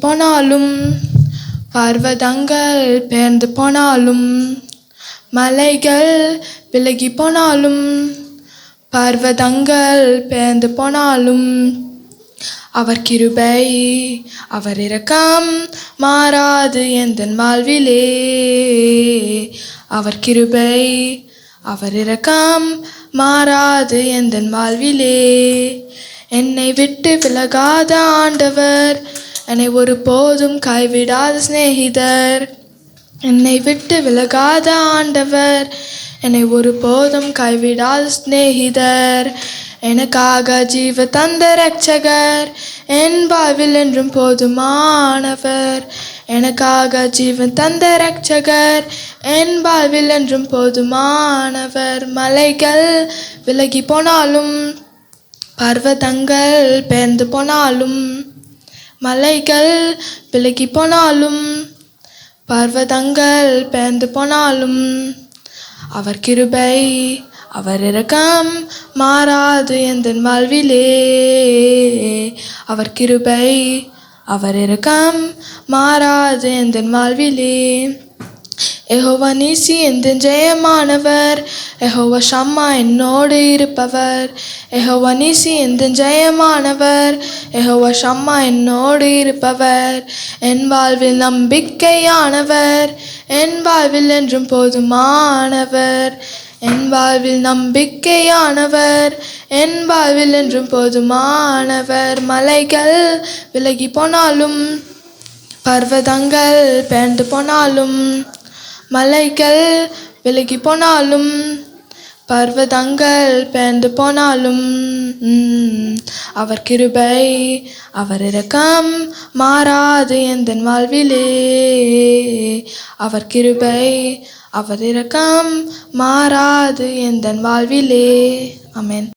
போனாலும் பர்வதங்கள் பெயர்ந்து போனாலும் மலைகள் விலகி போனாலும் பர்வதங்கள் பெயர்ந்து போனாலும் அவர் கிருபை அவர் இரக்கம் மாறாது எந்தன் வாழ்விலே. அவர் கிருபை அவர் இரக்கம் மாறாது எந்தன் வாழ்விலே. என்னை விட்டு விலகாத ஆண்டவர், என்னை ஒருபோதும் கைவிடாத சிநேகிதர். என்னை விட்டு விலகாத ஆண்டவர், என்னை ஒருபோதும் கைவிடாத சிநேகிதர். எனக்காக ஜீவ தந்த இரட்சகர், என் வாழ்வில் என்றும் போதுமானவர். எனக்காக ஜீவன் தந்த இரட்சகர், என் வாழ்வில் என்றும் போதுமானவர். மலைகள் விலகி போனாலும் பர்வதங்கள் பெயர்ந்து போனாலும் மலைகள் விலகி போனாலும் பர்வதங்கள் பெயர்ந்து போனாலும் அவர் கிருபை அவர் இரக்கம் மாறாது எந்தன் வாழ்விலே. அவர் கிருபை அவர் இரக்கம் மாறாது எந்தன் வாழ்விலே. யெகோவா நீசி எந்தன் ஜெயமானவர், யெகோவா ஷம்மா என்னோடு இருப்பவர். யெகோவா நீசி எந்தன் ஜெயமானவர், யெகோவா ஷம்மா என்னோடு இருப்பவர். என் வாழ்வில் நம்பிக்கையானவர், என் வாழ்வில் என்றும் போதுமானவர். என் வாழ்வில் நம்பிக்கையானவர், என் வாழ்வில் என்றும் போதுமானவர். மலைகள் விலகி போனாலும் பர்வதங்கள் பெயர்ந்து போனாலும் மலைகள் விலகி போனாலும் பர்வதங்கள் பெயர்ந்து போனாலும் அவர் கிருபை அவர் இரக்கம் மாறாது எந்தன் வாழ்விலே. அவர் கிருபை அவர் இரக்கம் மாறாது எந்தன் வாழ்விலே. ஆமென்.